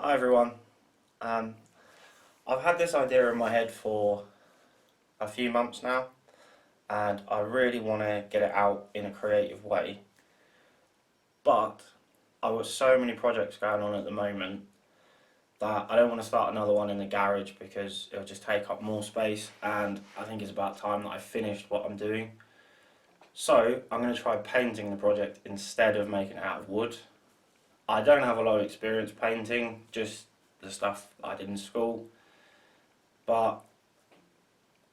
Hi everyone. Um, I've had this idea in my head for a few months now, and I really want to get it out in a creative way. But I've got so many projects going on at the moment that I don't want to start another one in the garage because it'll just take up more space, and I think it's about time that I finished what I'm doing. So I'm going to try painting the project instead of making it out of wood. I don't have a lot of experience painting, just the stuff I did in school, but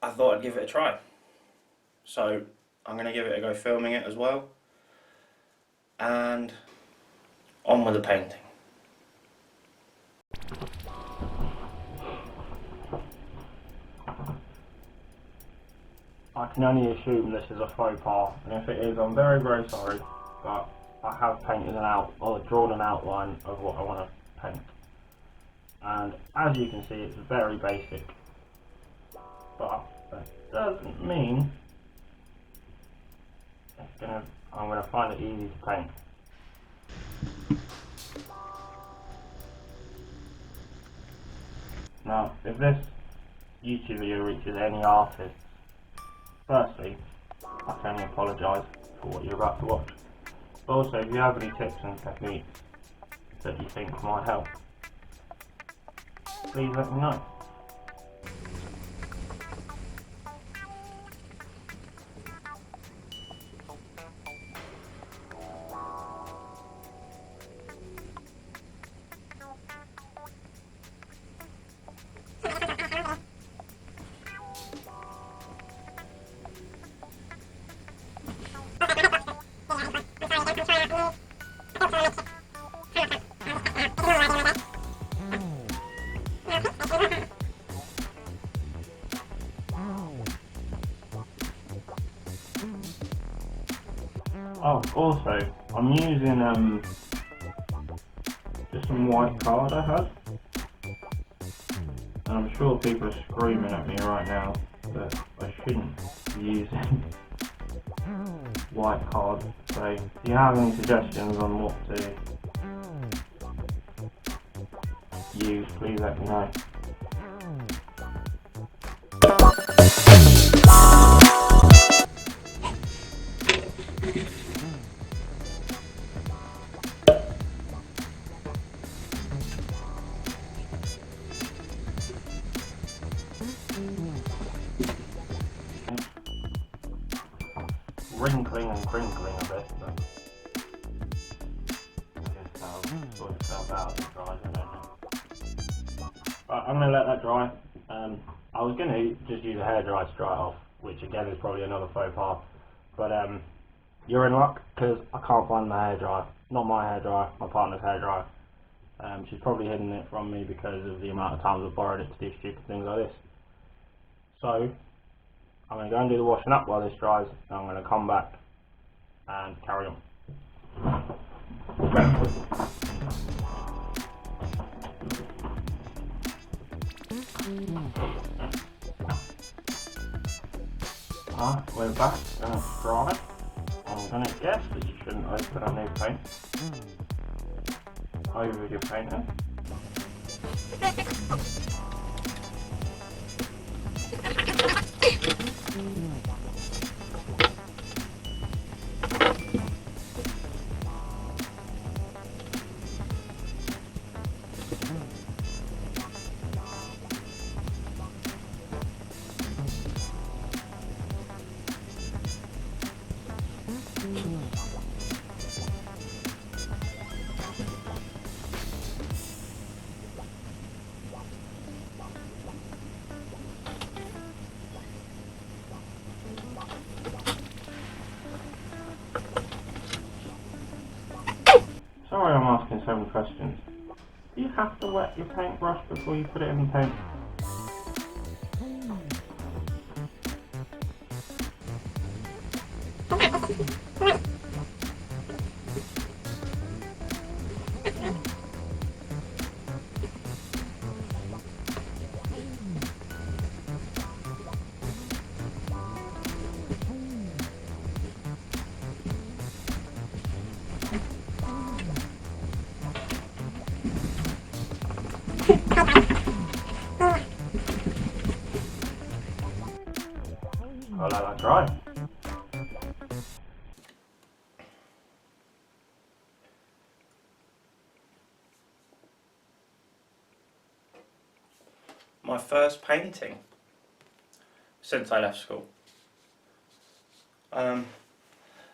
I thought I'd give it a try. So I'm going to give it a go filming it as well, and on with the painting. I can only assume this is a faux pas, and if it is, I'm very, very sorry, but I have painted drawn an outline of what I want to paint. And as you can see, it's very basic, but that doesn't mean I'm going to find it easy to paint. Now, if this YouTube video reaches any artists, firstly, I can only apologise for what you're about to watch. But also, if you have any tips and techniques that you think might help, please let me know. Oh, also, I'm using just some white card I had, and I'm sure people are screaming at me right now that I shouldn't be using white card. So if you have any suggestions on what to use, please let me know. Wrinkling and crinkling a bit, but just how sort of felt out as it dries, I don't know. Right, I'm going to let that dry. I was going to just use a hairdryer to dry it off, which again is probably another faux pas, but you're in luck because I can't find my hairdryer. Not my hairdryer, my partner's hairdryer. She's probably hidden it from me because of the amount of times I've borrowed it to do stupid things like this. So I'm going to go and do the washing up while this dries, and I'm going to come back and carry on. We're back, and it's dry. I'm going to guess that you shouldn't open a new paint over your painting. Sorry I'm asking so many questions. Do you have to wet your paintbrush before you put it in the paint? I'll let that dry. My first painting since I left school.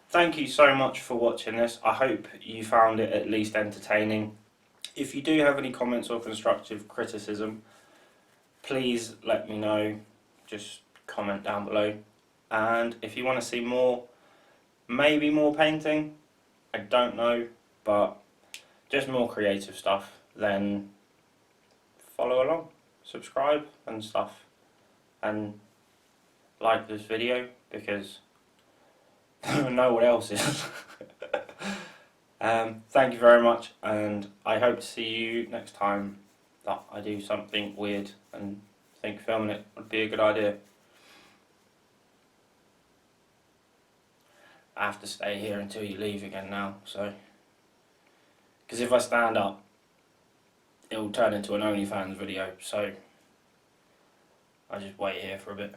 Thank you so much for watching this. I hope you found it at least entertaining. If you do have any comments or constructive criticism, please let me know. Just comment down below. And if you want to see more, maybe more painting, I don't know, but just more creative stuff, then follow along, subscribe and stuff, and like this video because I don't know what else is. Thank you very much, and I hope to see you next time that I do something weird, and think filming it would be a good idea. I have to stay here until you leave again now, so because if I stand up it will turn into an OnlyFans video, so I just wait here for a bit.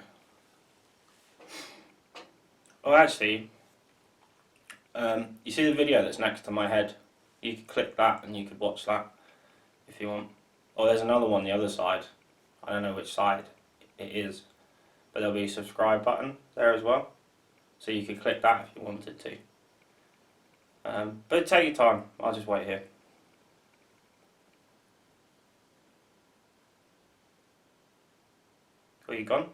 Oh, actually, you see the video that's next to my head? You could click that and you could watch that if you want. Or there's another one the other side. I don't know which side it is, but there'll be a subscribe button there as well, so you could click that if you wanted to. But take your time, I'll just wait here. Are you gone?